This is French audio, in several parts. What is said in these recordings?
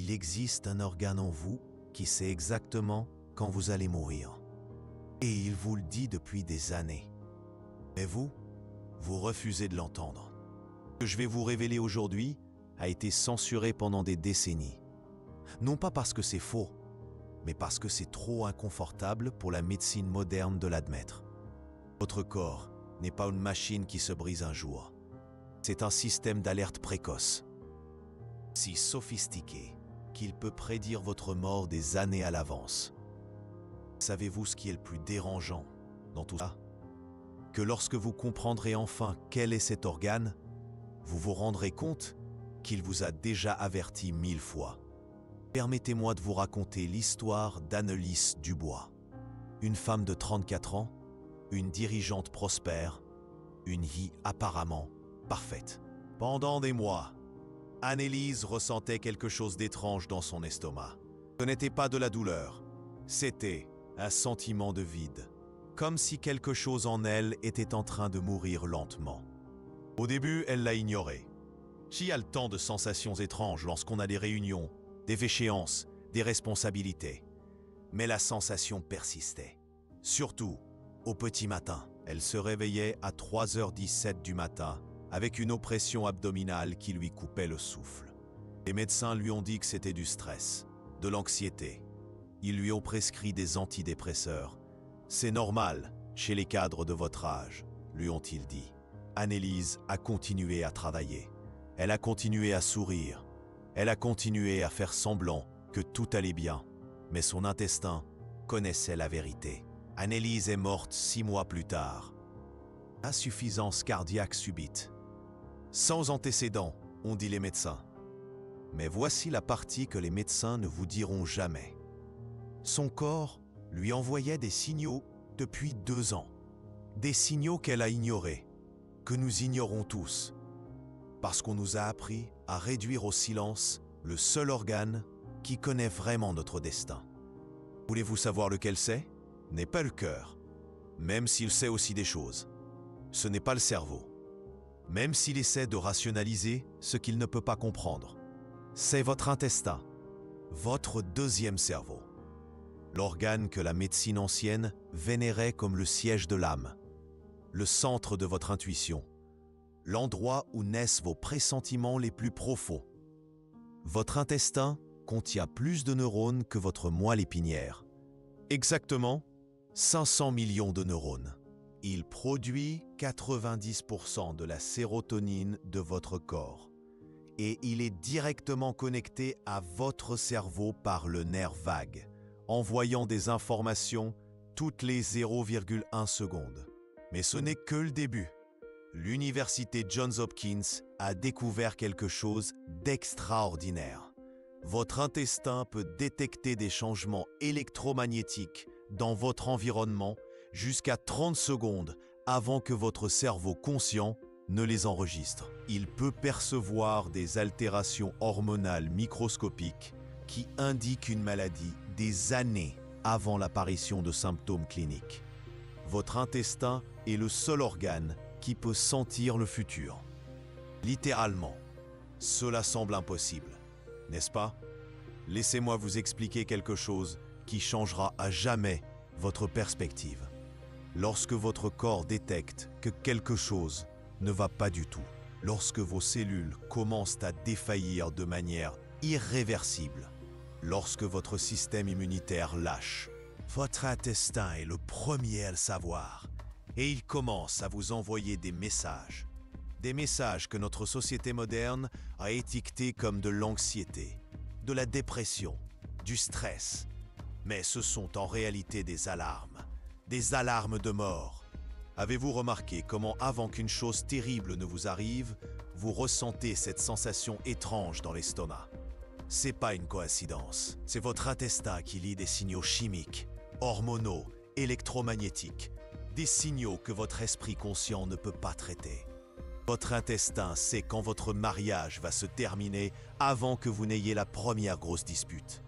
Il existe un organe en vous qui sait exactement quand vous allez mourir. Et il vous le dit depuis des années. Mais vous refusez de l'entendre. Ce que je vais vous révéler aujourd'hui a été censuré pendant des décennies. Non pas parce que c'est faux, mais parce que c'est trop inconfortable pour la médecine moderne de l'admettre. Votre corps n'est pas une machine qui se brise un jour. C'est un système d'alerte précoce, si sophistiqué qu'il peut prédire votre mort des années à l'avance. Savez-vous ce qui est le plus dérangeant dans tout ça? Que lorsque vous comprendrez enfin quel est cet organe, vous vous rendrez compte qu'il vous a déjà averti 1000 fois. Permettez-moi de vous raconter l'histoire d'Annelise Dubois. Une femme de 34 ans, une dirigeante prospère, une vie apparemment parfaite. Pendant des mois, Annelise ressentait quelque chose d'étrange dans son estomac. Ce n'était pas de la douleur, c'était un sentiment de vide, comme si quelque chose en elle était en train de mourir lentement. Au début, elle l'a ignoré. Qui a le temps de sensations étranges lorsqu'on a des réunions, des échéances, des responsabilités? Mais la sensation persistait. Surtout, au petit matin, elle se réveillait à 3h17 du matin avec une oppression abdominale qui lui coupait le souffle. Les médecins lui ont dit que c'était du stress, de l'anxiété. Ils lui ont prescrit des antidépresseurs. C'est normal chez les cadres de votre âge, lui ont-ils dit. Annelise a continué à travailler. Elle a continué à sourire. Elle a continué à faire semblant que tout allait bien. Mais son intestin connaissait la vérité. Annelise est morte 6 mois plus tard. Insuffisance cardiaque subite. Sans antécédent, ont dit les médecins. Mais voici la partie que les médecins ne vous diront jamais. Son corps lui envoyait des signaux depuis 2 ans. Des signaux qu'elle a ignorés, que nous ignorons tous. Parce qu'on nous a appris à réduire au silence le seul organe qui connaît vraiment notre destin. Voulez-vous savoir lequel c'est? N'est pas le cœur, même s'il sait aussi des choses. Ce n'est pas le cerveau, même s'il essaie de rationaliser ce qu'il ne peut pas comprendre. C'est votre intestin, votre deuxième cerveau. L'organe que la médecine ancienne vénérait comme le siège de l'âme, le centre de votre intuition, l'endroit où naissent vos pressentiments les plus profonds. Votre intestin contient plus de neurones que votre moelle épinière. Exactement 500 millions de neurones. Il produit 90% de la sérotonine de votre corps. Et il est directement connecté à votre cerveau par le nerf vague, envoyant des informations toutes les 0,1 secondes. Mais ce n'est que le début. L'université Johns Hopkins a découvert quelque chose d'extraordinaire. Votre intestin peut détecter des changements électromagnétiques dans votre environnement jusqu'à 30 secondes avant que votre cerveau conscient ne les enregistre. Il peut percevoir des altérations hormonales microscopiques qui indiquent une maladie des années avant l'apparition de symptômes cliniques. Votre intestin est le seul organe qui peut sentir le futur. Littéralement, cela semble impossible, n'est-ce pas? Laissez-moi vous expliquer quelque chose qui changera à jamais votre perspective. Lorsque votre corps détecte que quelque chose ne va pas du tout, lorsque vos cellules commencent à défaillir de manière irréversible, lorsque votre système immunitaire lâche, votre intestin est le premier à le savoir et il commence à vous envoyer des messages que notre société moderne a étiquetés comme de l'anxiété, de la dépression, du stress. Mais ce sont en réalité des alarmes de mort. Avez-vous remarqué comment avant qu'une chose terrible ne vous arrive, vous ressentez cette sensation étrange dans l'estomac? C'est pas une coïncidence, c'est votre intestin qui lit des signaux chimiques, hormonaux, électromagnétiques, des signaux que votre esprit conscient ne peut pas traiter. Votre intestin sait quand votre mariage va se terminer avant que vous n'ayez la première grosse dispute.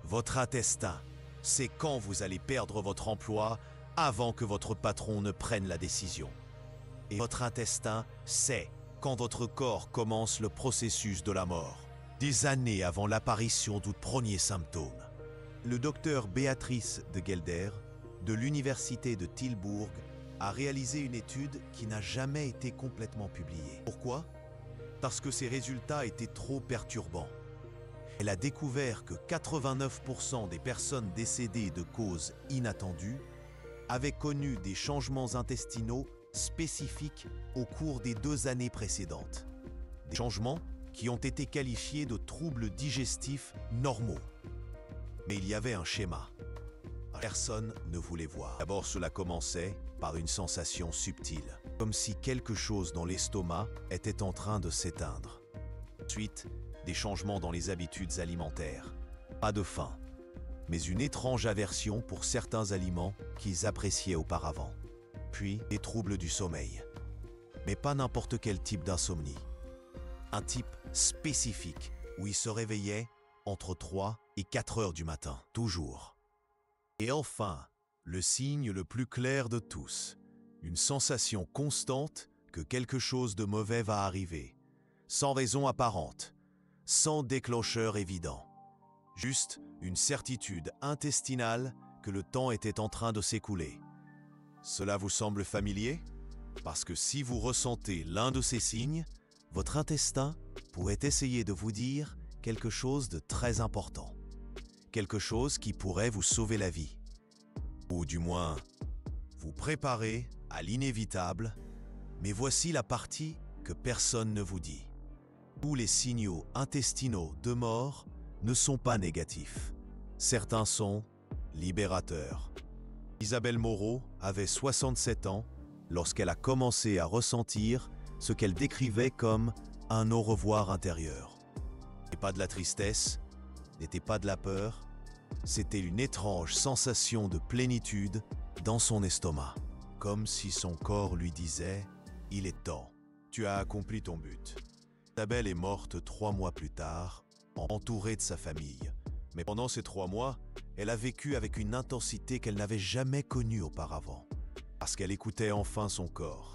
Votre intestin sait quand vous allez perdre votre emploi avant que votre patron ne prenne la décision. Et votre intestin sait quand votre corps commence le processus de la mort. des années avant l'apparition du premier symptôme. Le docteur Béatrice de Gelder, de l'université de Tilburg, a réalisé une étude qui n'a jamais été complètement publiée. Pourquoi? Parce que ses résultats étaient trop perturbants. Elle a découvert que 89% des personnes décédées de causes inattendues avaient connu des changements intestinaux spécifiques au cours des 2 années précédentes. Des changements qui ont été qualifiés de troubles digestifs normaux. Mais il y avait un schéma. Personne ne voulait voir. D'abord, cela commençait par une sensation subtile, comme si quelque chose dans l'estomac était en train de s'éteindre. Ensuite, des changements dans les habitudes alimentaires. Pas de faim, mais une étrange aversion pour certains aliments qu'ils appréciaient auparavant. Puis, des troubles du sommeil. Mais pas n'importe quel type d'insomnie. Un type spécifique où ils se réveillaient entre 3 et 4 heures du matin, toujours. Et enfin, le signe le plus clair de tous, une sensation constante que quelque chose de mauvais va arriver, sans raison apparente, sans déclencheur évident. Juste une certitude intestinale que le temps était en train de s'écouler. Cela vous semble familier? Parce que si vous ressentez l'un de ces signes, votre intestin pourrait essayer de vous dire quelque chose de très important. Quelque chose qui pourrait vous sauver la vie. Ou du moins, vous préparer à l'inévitable, mais voici la partie que personne ne vous dit. Tous les signaux intestinaux de mort ne sont pas négatifs. Certains sont libérateurs. Isabelle Moreau avait 67 ans lorsqu'elle a commencé à ressentir ce qu'elle décrivait comme un au revoir intérieur. Et pas de la tristesse, n'était pas de la peur, c'était une étrange sensation de plénitude dans son estomac, comme si son corps lui disait « Il est temps, tu as accompli ton but ». Isabelle est morte 3 mois plus tard, entourée de sa famille. Mais pendant ces 3 mois, elle a vécu avec une intensité qu'elle n'avait jamais connue auparavant. Parce qu'elle écoutait enfin son corps.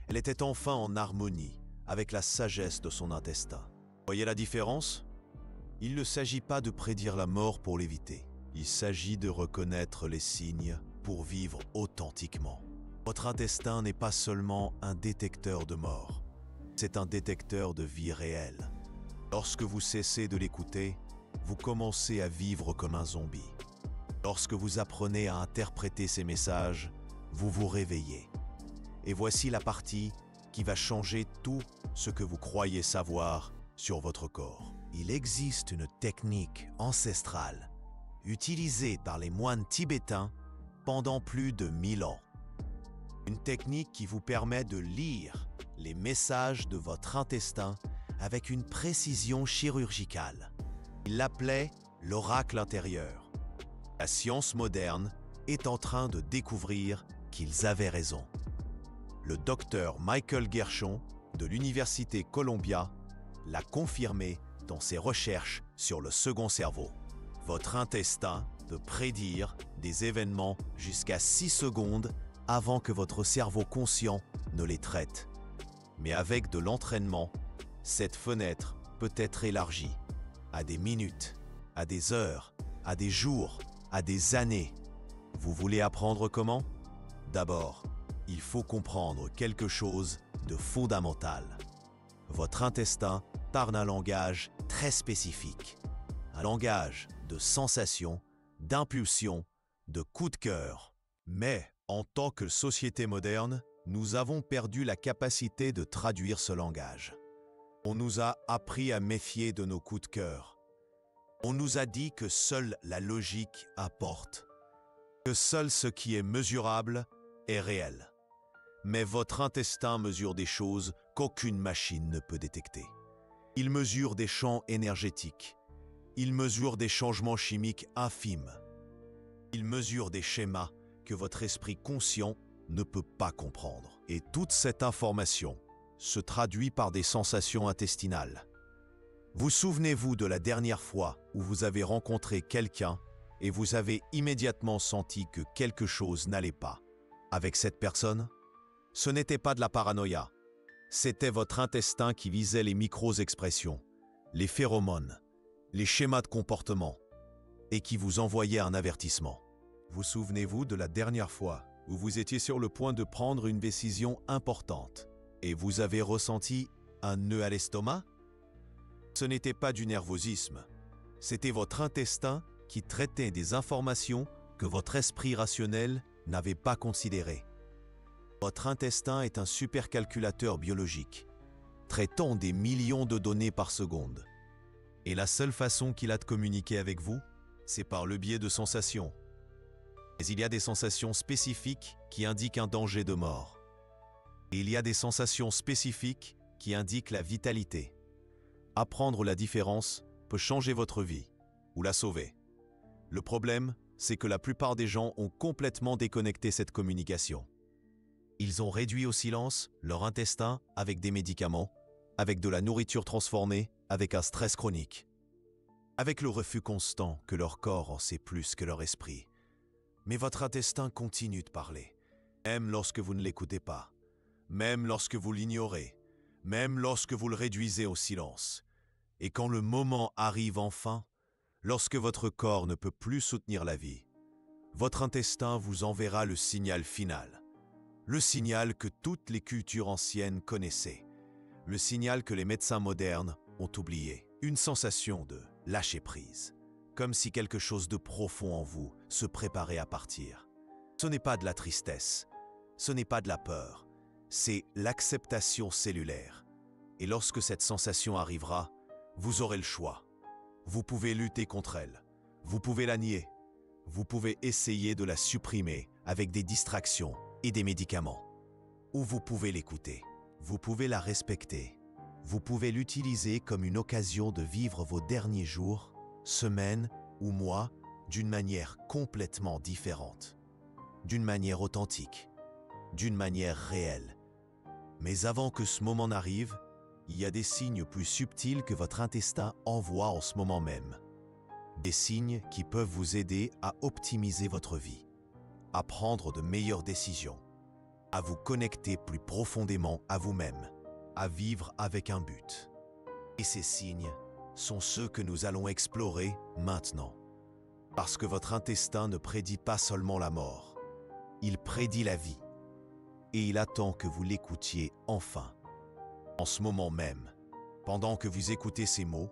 Elle était enfin en harmonie avec la sagesse de son intestin. Voyez la différence? Il ne s'agit pas de prédire la mort pour l'éviter. Il s'agit de reconnaître les signes pour vivre authentiquement. Votre intestin n'est pas seulement un détecteur de mort. C'est un détecteur de vie réelle. Lorsque vous cessez de l'écouter, vous commencez à vivre comme un zombie. Lorsque vous apprenez à interpréter ces messages, vous vous réveillez. Et voici la partie qui va changer tout ce que vous croyez savoir sur votre corps. Il existe une technique ancestrale utilisée par les moines tibétains pendant plus de 1000 ans. Une technique qui vous permet de lire les messages de votre intestin avec une précision chirurgicale. Ils l'appelaient l'oracle intérieur. La science moderne est en train de découvrir qu'ils avaient raison. Le docteur Michael Gershon de l'Université Columbia l'a confirmé dans ses recherches sur le second cerveau. Votre intestin peut prédire des événements jusqu'à 6 secondes avant que votre cerveau conscient ne les traite. Mais avec de l'entraînement, cette fenêtre peut être élargie à des minutes, à des heures, à des jours, à des années. Vous voulez apprendre comment? D'abord, il faut comprendre quelque chose de fondamental. Votre intestin parle un langage très spécifique. Un langage de sensations, d'impulsions, de coups de cœur. Mais, en tant que société moderne, nous avons perdu la capacité de traduire ce langage. On nous a appris à méfier de nos coups de cœur. On nous a dit que seule la logique apporte, que seul ce qui est mesurable est réel. Mais votre intestin mesure des choses qu'aucune machine ne peut détecter. Il mesure des champs énergétiques. Il mesure des changements chimiques infimes. Il mesure des schémas que votre esprit conscient ne peut pas comprendre. Et toute cette information se traduit par des sensations intestinales. Vous souvenez-vous de la dernière fois où vous avez rencontré quelqu'un et vous avez immédiatement senti que quelque chose n'allait pas avec cette personne? Ce n'était pas de la paranoïa. C'était votre intestin qui visait les micro-expressions, les phéromones, les schémas de comportement, et qui vous envoyait un avertissement. Vous souvenez-vous de la dernière fois où vous étiez sur le point de prendre une décision importante et vous avez ressenti un nœud à l'estomac? Ce n'était pas du nervosisme, c'était votre intestin qui traitait des informations que votre esprit rationnel n'avait pas considérées. Votre intestin est un supercalculateur biologique, traitant des millions de données par seconde. Et la seule façon qu'il a de communiquer avec vous, c'est par le biais de sensations. Mais il y a des sensations spécifiques qui indiquent un danger de mort. Et il y a des sensations spécifiques qui indiquent la vitalité. Apprendre la différence peut changer votre vie ou la sauver. Le problème, c'est que la plupart des gens ont complètement déconnecté cette communication. Ils ont réduit au silence leur intestin avec des médicaments, avec de la nourriture transformée, avec un stress chronique, avec le refus constant que leur corps en sait plus que leur esprit. Mais votre intestin continue de parler, même lorsque vous ne l'écoutez pas, même lorsque vous l'ignorez, même lorsque vous le réduisez au silence. Et quand le moment arrive enfin, lorsque votre corps ne peut plus soutenir la vie, votre intestin vous enverra le signal final. Le signal que toutes les cultures anciennes connaissaient. Le signal que les médecins modernes ont oublié. Une sensation de lâcher prise. Comme si quelque chose de profond en vous se préparait à partir. Ce n'est pas de la tristesse. Ce n'est pas de la peur. C'est l'acceptation cellulaire. Et lorsque cette sensation arrivera, vous aurez le choix. Vous pouvez lutter contre elle. Vous pouvez la nier. Vous pouvez essayer de la supprimer avec des distractions et des médicaments. Ou vous pouvez l'écouter. Vous pouvez la respecter. Vous pouvez l'utiliser comme une occasion de vivre vos derniers jours, semaines ou mois d'une manière complètement différente. D'une manière authentique. D'une manière réelle. Mais avant que ce moment n'arrive, il y a des signes plus subtils que votre intestin envoie en ce moment même. Des signes qui peuvent vous aider à optimiser votre vie, à prendre de meilleures décisions, à vous connecter plus profondément à vous-même, à vivre avec un but. Et ces signes sont ceux que nous allons explorer maintenant. Parce que votre intestin ne prédit pas seulement la mort, il prédit la vie. Et il attend que vous l'écoutiez enfin. En ce moment même, pendant que vous écoutez ces mots,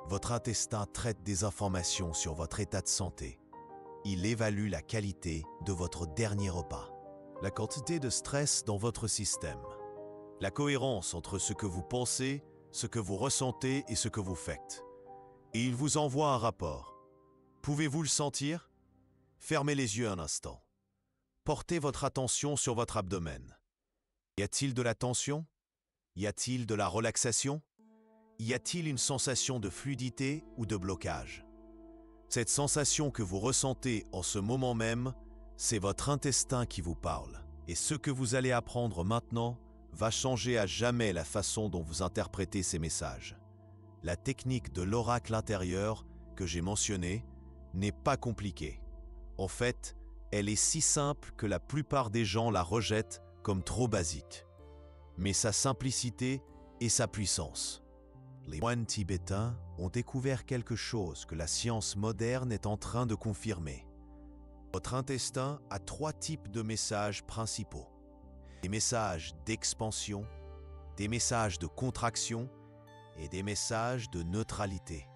votre intestin traite des informations sur votre état de santé. Il évalue la qualité de votre dernier repas, la quantité de stress dans votre système, la cohérence entre ce que vous pensez, ce que vous ressentez et ce que vous faites. Et il vous envoie un rapport. Pouvez-vous le sentir? Fermez les yeux un instant. Portez votre attention sur votre abdomen. Y a-t-il de la tension? Y a-t-il de la relaxation? Y a-t-il une sensation de fluidité ou de blocage? Cette sensation que vous ressentez en ce moment même, c'est votre intestin qui vous parle. Et ce que vous allez apprendre maintenant va changer à jamais la façon dont vous interprétez ces messages. La technique de l'oracle intérieur que j'ai mentionnée n'est pas compliquée. En fait, elle est si simple que la plupart des gens la rejettent comme trop basique. Mais sa simplicité et sa puissance. Les moines tibétains ont découvert quelque chose que la science moderne est en train de confirmer. Votre intestin a 3 types de messages principaux. Des messages d'expansion, des messages de contraction et des messages de neutralité.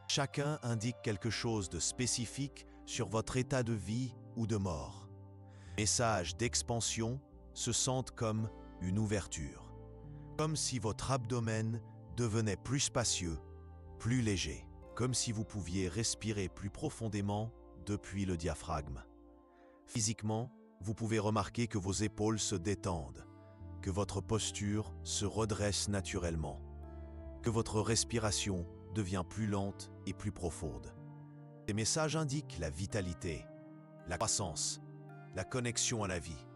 Chacun indique quelque chose de spécifique sur votre état de vie ou de mort. Les messages d'expansion se sentent comme une ouverture, comme si votre abdomen devenait plus spacieux, plus léger, comme si vous pouviez respirer plus profondément depuis le diaphragme. Physiquement, vous pouvez remarquer que vos épaules se détendent, que votre posture se redresse naturellement, que votre respiration devient plus lente et plus profonde. Ces messages indiquent la vitalité, la croissance, la connexion à la vie.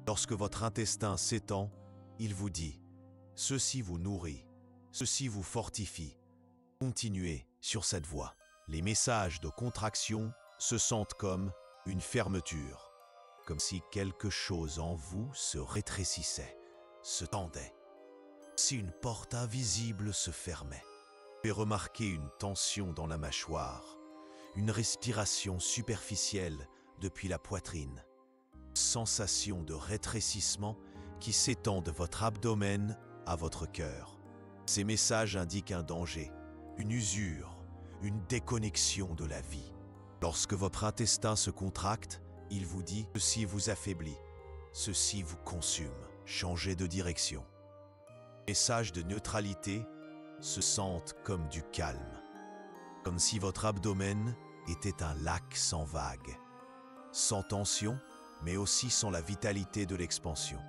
Lorsque votre intestin s'étend, il vous dit « Ceci vous nourrit, ceci vous fortifie. Continuez sur cette voie. » Les messages de contraction se sentent comme une fermeture, comme si quelque chose en vous se rétrécissait, se tendait, si une porte invisible se fermait. Et remarquez une tension dans la mâchoire, une respiration superficielle depuis la poitrine, sensation de rétrécissement qui s'étend de votre abdomen à votre cœur. Ces messages indiquent un danger, une usure, une déconnexion de la vie. Lorsque votre intestin se contracte, il vous dit « ceci vous affaiblit, ceci vous consume, changez de direction ». Messages de neutralité se sentent comme du calme, comme si votre abdomen était un lac sans vagues, sans tension, mais aussi sans la vitalité de l'expansion.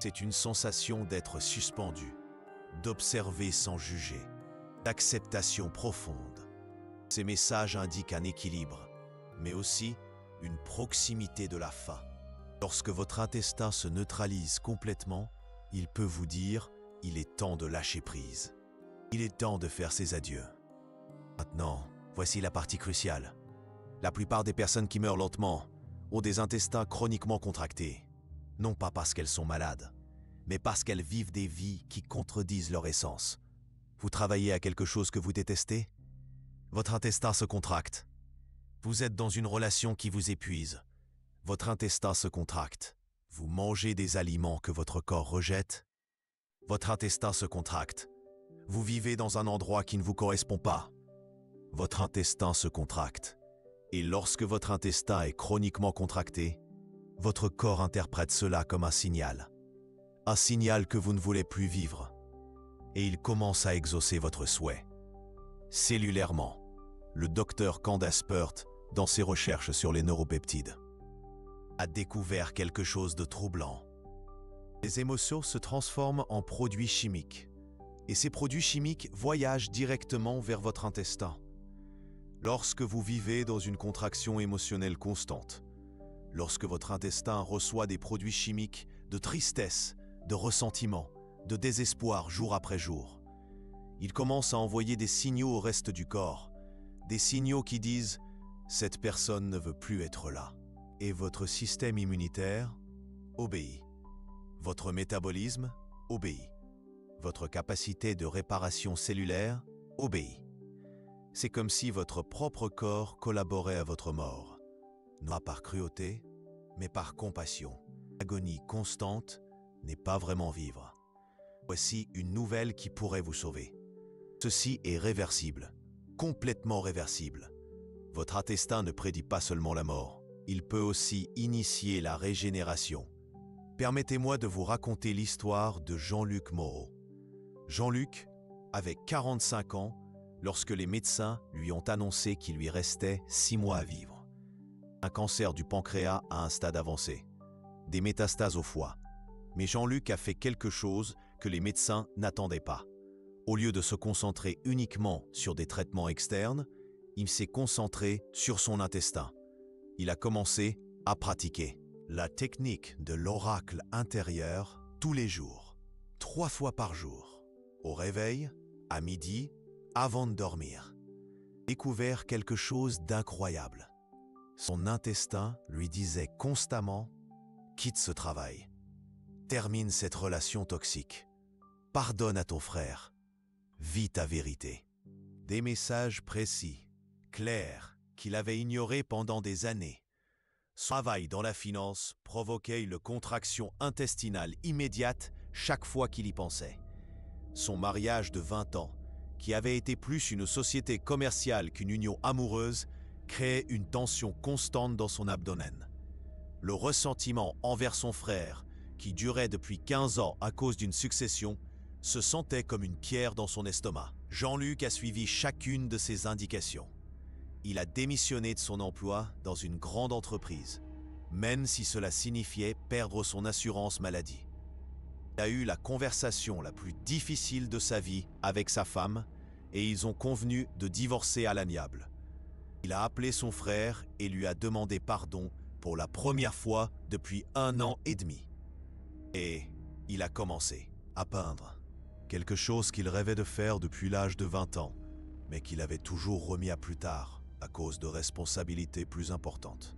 C'est une sensation d'être suspendu, d'observer sans juger, d'acceptation profonde. Ces messages indiquent un équilibre, mais aussi une proximité de la fin. Lorsque votre intestin se neutralise complètement, il peut vous dire « il est temps de lâcher prise ». Il est temps de faire ses adieux. Maintenant, voici la partie cruciale. La plupart des personnes qui meurent lentement ont des intestins chroniquement contractés. Non pas parce qu'elles sont malades, mais parce qu'elles vivent des vies qui contredisent leur essence. Vous travaillez à quelque chose que vous détestez? Votre intestin se contracte. Vous êtes dans une relation qui vous épuise. Votre intestin se contracte. Vous mangez des aliments que votre corps rejette. Votre intestin se contracte. Vous vivez dans un endroit qui ne vous correspond pas. Votre intestin se contracte. Et lorsque votre intestin est chroniquement contracté, votre corps interprète cela comme un signal. Un signal que vous ne voulez plus vivre. Et il commence à exaucer votre souhait. Cellulairement, le docteur Candace Pert, dans ses recherches sur les neuropeptides, a découvert quelque chose de troublant. Les émotions se transforment en produits chimiques. Et ces produits chimiques voyagent directement vers votre intestin. Lorsque vous vivez dans une contraction émotionnelle constante, lorsque votre intestin reçoit des produits chimiques de tristesse, de ressentiment, de désespoir jour après jour, il commence à envoyer des signaux au reste du corps, des signaux qui disent « cette personne ne veut plus être là ». Et votre système immunitaire obéit. Votre métabolisme obéit. Votre capacité de réparation cellulaire obéit. C'est comme si votre propre corps collaborait à votre mort, non pas par cruauté, mais par compassion. L'agonie constante n'est pas vraiment vivre. Voici une nouvelle qui pourrait vous sauver. Ceci est réversible, complètement réversible. Votre intestin ne prédit pas seulement la mort, il peut aussi initier la régénération. Permettez-moi de vous raconter l'histoire de Jean-Luc Moreau. Jean-Luc avait 45 ans lorsque les médecins lui ont annoncé qu'il lui restait 6 mois à vivre. Un cancer du pancréas à un stade avancé, des métastases au foie. Mais Jean-Luc a fait quelque chose que les médecins n'attendaient pas. Au lieu de se concentrer uniquement sur des traitements externes, il s'est concentré sur son intestin. Il a commencé à pratiquer la technique de l'oracle intérieur tous les jours, 3 fois par jour, au réveil, à midi, avant de dormir. Découvert quelque chose d'incroyable. Son intestin lui disait constamment « quitte ce travail, termine cette relation toxique, pardonne à ton frère, vis ta vérité ». Des messages précis, clairs, qu'il avait ignorés pendant des années. Son travail dans la finance provoquait une contraction intestinale immédiate chaque fois qu'il y pensait. Son mariage de 20 ans, qui avait été plus une société commerciale qu'une union amoureuse, créait une tension constante dans son abdomen. Le ressentiment envers son frère, qui durait depuis 15 ans à cause d'une succession, se sentait comme une pierre dans son estomac. Jean-Luc a suivi chacune de ces indications. Il a démissionné de son emploi dans une grande entreprise, même si cela signifiait perdre son assurance maladie. Il a eu la conversation la plus difficile de sa vie avec sa femme et ils ont convenu de divorcer à l'amiable. Il a appelé son frère et lui a demandé pardon pour la première fois depuis 1 an et demi. Et il a commencé à peindre. Quelque chose qu'il rêvait de faire depuis l'âge de 20 ans, mais qu'il avait toujours remis à plus tard à cause de responsabilités plus importantes.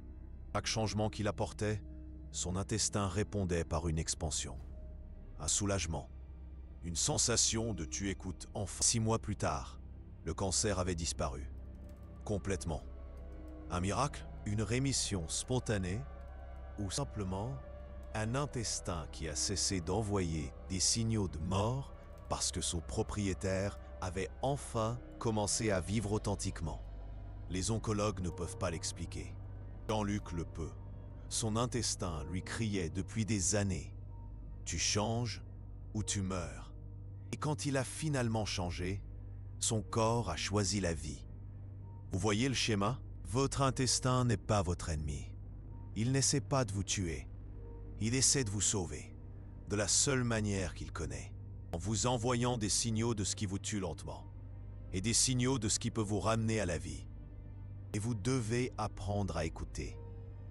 Chaque changement qu'il apportait, son intestin répondait par une expansion. Un soulagement, une sensation de « tu écoutes enfin ». 6 mois plus tard, Le cancer avait disparu. Complètement. Un miracle? Une rémission spontanée? Ou simplement un intestin qui a cessé d'envoyer des signaux de mort parce que son propriétaire avait enfin commencé à vivre authentiquement? Les oncologues ne peuvent pas l'expliquer. Jean-Luc le peut. Son intestin lui criait depuis des années « Tu changes ou tu meurs ». Et quand il a finalement changé, son corps a choisi la vie. Vous voyez le schéma? Votre intestin n'est pas votre ennemi. Il n'essaie pas de vous tuer. Il essaie de vous sauver, de la seule manière qu'il connaît, en vous envoyant des signaux de ce qui vous tue lentement, et des signaux de ce qui peut vous ramener à la vie. Et vous devez apprendre à écouter.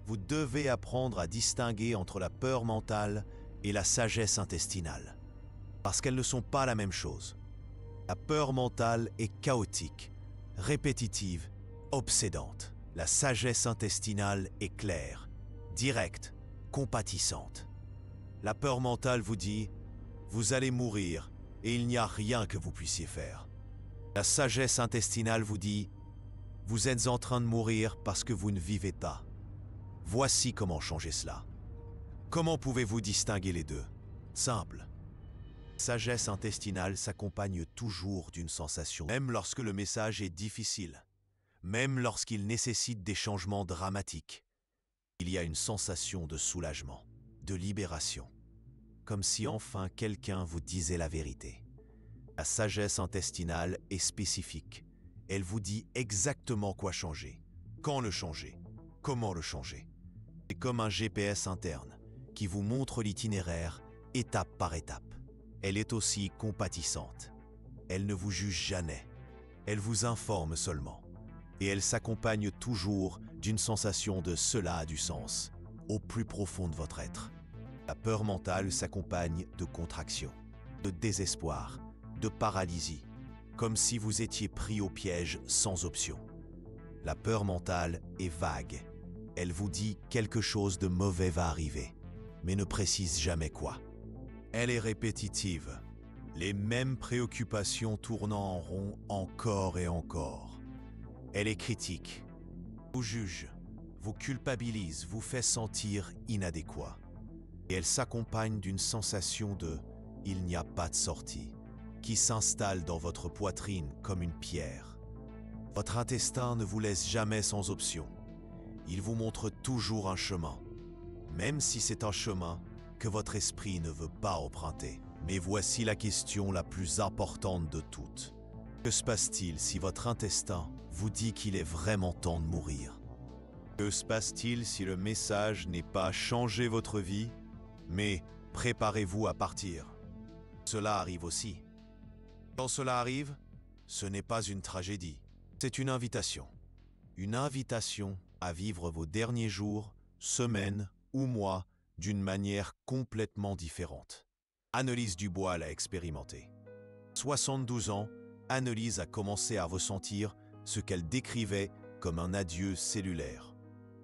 Vous devez apprendre à distinguer entre la peur mentale et la sagesse intestinale, parce qu'elles ne sont pas la même chose. La peur mentale est chaotique, répétitive, obsédante. La sagesse intestinale est claire, directe, compatissante. La peur mentale vous dit « Vous allez mourir et il n'y a rien que vous puissiez faire ». La sagesse intestinale vous dit « Vous êtes en train de mourir parce que vous ne vivez pas ». Voici comment changer cela. Comment pouvez-vous distinguer les deux? Simple. Sagesse intestinale s'accompagne toujours d'une sensation, même lorsque le message est difficile, même lorsqu'il nécessite des changements dramatiques. Il y a une sensation de soulagement, de libération, comme si enfin quelqu'un vous disait la vérité. La sagesse intestinale est spécifique. Elle vous dit exactement quoi changer, quand le changer, comment le changer. C'est comme un GPS interne qui vous montre l'itinéraire étape par étape. Elle est aussi compatissante. Elle ne vous juge jamais. Elle vous informe seulement. Et elle s'accompagne toujours d'une sensation de « cela a du sens » au plus profond de votre être. La peur mentale s'accompagne de contraction, de désespoir, de paralysie, comme si vous étiez pris au piège sans option. La peur mentale est vague. Elle vous dit quelque chose de mauvais va arriver, mais ne précise jamais quoi. Elle est répétitive, les mêmes préoccupations tournant en rond encore et encore. Elle est critique, vous juge, vous culpabilise, vous fait sentir inadéquat. Et elle s'accompagne d'une sensation de « il n'y a pas de sortie » qui s'installe dans votre poitrine comme une pierre. Votre intestin ne vous laisse jamais sans option. Il vous montre toujours un chemin, même si c'est un chemin que votre esprit ne veut pas emprunter. Mais voici la question la plus importante de toutes. Que se passe-t-il si votre intestin vous dit qu'il est vraiment temps de mourir? Que se passe-t-il si le message n'est pas « changez votre vie », mais « préparez-vous à partir ». Cela arrive aussi. Quand cela arrive, ce n'est pas une tragédie, c'est une invitation. Une invitation à vivre vos derniers jours, semaines ou mois d'une manière complètement différente. Annelise Dubois l'a expérimenté. 72 ans, Annelise a commencé à ressentir ce qu'elle décrivait comme un adieu cellulaire.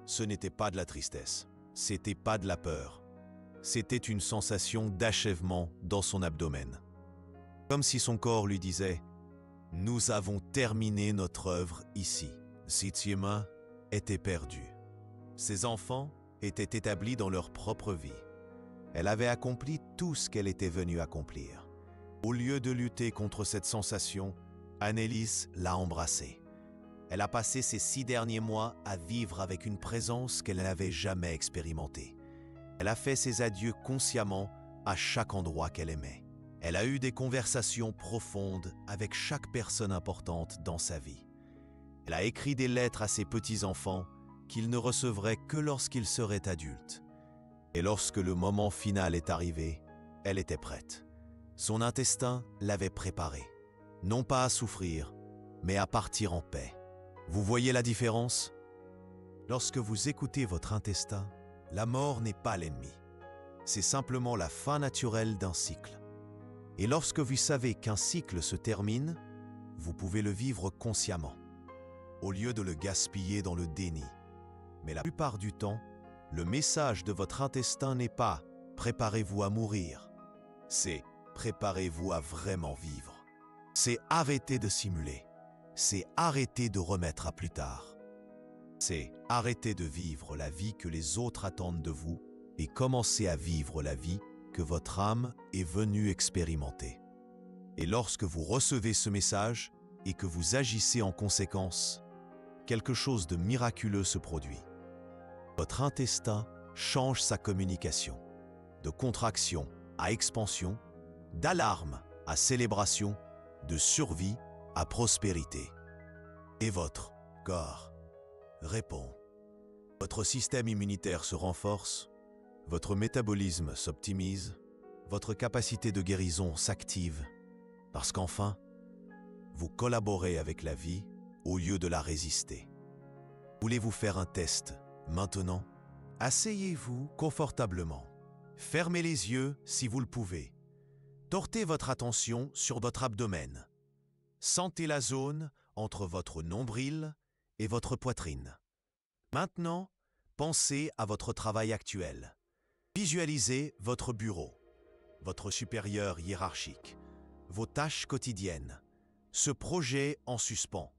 Ce n'était pas de la tristesse, c'était pas de la peur. C'était une sensation d'achèvement dans son abdomen. Comme si son corps lui disait « Nous avons terminé notre œuvre ici ». Sitiema était perdue. Ses enfants étaient établis dans leur propre vie. Elle avait accompli tout ce qu'elle était venue accomplir. Au lieu de lutter contre cette sensation, Annelise l'a embrassée. Elle a passé ces 6 derniers mois à vivre avec une présence qu'elle n'avait jamais expérimentée. Elle a fait ses adieux consciemment à chaque endroit qu'elle aimait. Elle a eu des conversations profondes avec chaque personne importante dans sa vie. Elle a écrit des lettres à ses petits-enfants qu'ils ne recevraient que lorsqu'ils seraient adultes. Et lorsque le moment final est arrivé, elle était prête. Son intestin l'avait préparée, non pas à souffrir, mais à partir en paix. Vous voyez la différence? Lorsque vous écoutez votre intestin, la mort n'est pas l'ennemi. C'est simplement la fin naturelle d'un cycle. Et lorsque vous savez qu'un cycle se termine, vous pouvez le vivre consciemment, au lieu de le gaspiller dans le déni. Mais la plupart du temps, le message de votre intestin n'est pas « préparez-vous à mourir », c'est « préparez-vous à vraiment vivre ». C'est arrêter de simuler, c'est arrêter de remettre à plus tard. C'est arrêter de vivre la vie que les autres attendent de vous et commencer à vivre la vie que votre âme est venue expérimenter. Et lorsque vous recevez ce message et que vous agissez en conséquence, quelque chose de miraculeux se produit. Votre intestin change sa communication, de contraction à expansion, d'alarme à célébration, de survie à prospérité. Et votre corps répond. Votre système immunitaire se renforce, votre métabolisme s'optimise, votre capacité de guérison s'active, parce qu'enfin, vous collaborez avec la vie au lieu de la résister. Voulez-vous faire un test maintenant? Asseyez-vous confortablement. Fermez les yeux si vous le pouvez. Portez votre attention sur votre abdomen. Sentez la zone entre votre nombril et votre poitrine. Maintenant, pensez à votre travail actuel. Visualisez votre bureau, votre supérieur hiérarchique, vos tâches quotidiennes, ce projet en suspens.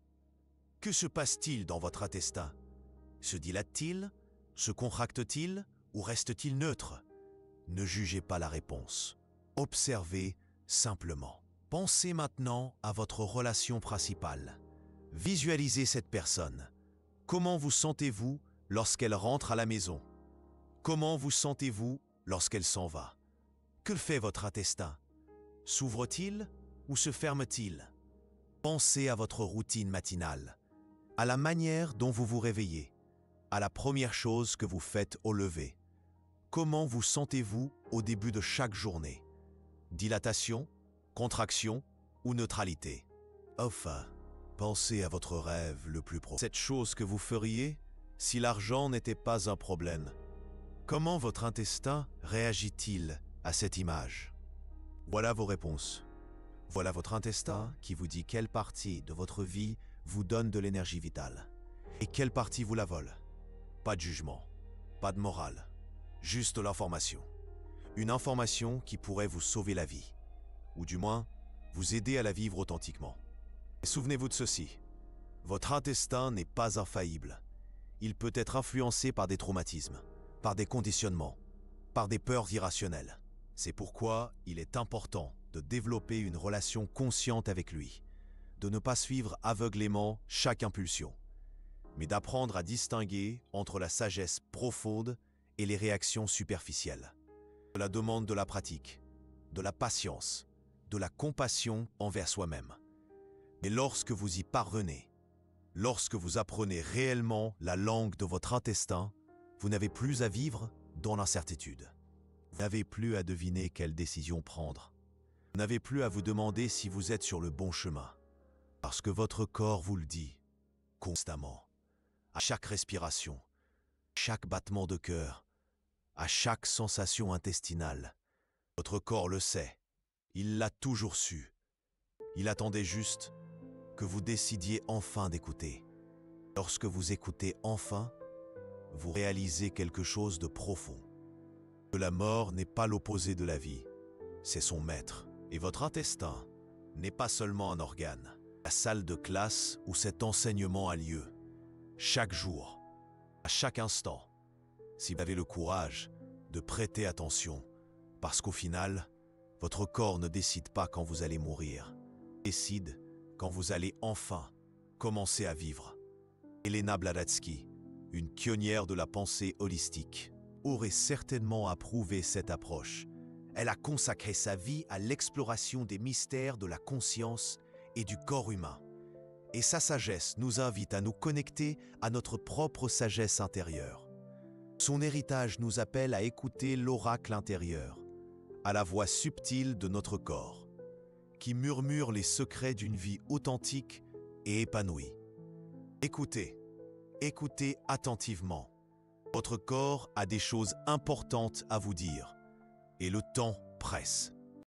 Que se passe-t-il dans votre intestin? Se dilate-t-il? Se contracte-t-il ou reste-t-il neutre? Ne jugez pas la réponse. Observez simplement. Pensez maintenant à votre relation principale. Visualisez cette personne. Comment vous sentez-vous lorsqu'elle rentre à la maison? Comment vous sentez-vous lorsqu'elle s'en va? Que fait votre intestin? S'ouvre-t-il ou se ferme-t-il? Pensez à votre routine matinale, à la manière dont vous vous réveillez, à la première chose que vous faites au lever. Comment vous sentez-vous au début de chaque journée? Dilatation, contraction ou neutralité? Enfin, pensez à votre rêve le plus profond. Cette chose que vous feriez si l'argent n'était pas un problème. Comment votre intestin réagit-il à cette image? Voilà vos réponses. Voilà votre intestin qui vous dit quelle partie de votre vie vous donne de l'énergie vitale et quelle partie vous la vole. Pas de jugement, pas de morale, juste l'information. Une information qui pourrait vous sauver la vie, ou du moins vous aider à la vivre authentiquement. Et souvenez-vous de ceci, votre intestin n'est pas infaillible. Il peut être influencé par des traumatismes, par des conditionnements, par des peurs irrationnelles. C'est pourquoi il est important de développer une relation consciente avec lui, de ne pas suivre aveuglément chaque impulsion, mais d'apprendre à distinguer entre la sagesse profonde et les réactions superficielles. Cela demande de la pratique, de la patience, de la compassion envers soi-même. Mais lorsque vous y parvenez, lorsque vous apprenez réellement la langue de votre intestin, vous n'avez plus à vivre dans l'incertitude. Vous n'avez plus à deviner quelle décision prendre. Vous n'avez plus à vous demander si vous êtes sur le bon chemin, parce que votre corps vous le dit constamment, à chaque respiration, chaque battement de cœur, à chaque sensation intestinale. Votre corps le sait, il l'a toujours su. Il attendait juste que vous décidiez enfin d'écouter. Lorsque vous écoutez enfin, vous réalisez quelque chose de profond. Que la mort n'est pas l'opposé de la vie, c'est son maître. Et votre intestin n'est pas seulement un organe, la salle de classe où cet enseignement a lieu. Chaque jour, à chaque instant, si vous avez le courage de prêter attention, parce qu'au final, votre corps ne décide pas quand vous allez mourir, il décide quand vous allez enfin commencer à vivre. Elena Blavatsky, une pionnière de la pensée holistique, aurait certainement approuvé cette approche. Elle a consacré sa vie à l'exploration des mystères de la conscience et du corps humain. Et sa sagesse nous invite à nous connecter à notre propre sagesse intérieure. Son héritage nous appelle à écouter l'oracle intérieur, à la voix subtile de notre corps, qui murmure les secrets d'une vie authentique et épanouie. Écoutez, écoutez attentivement. Votre corps a des choses importantes à vous dire, et le temps presse.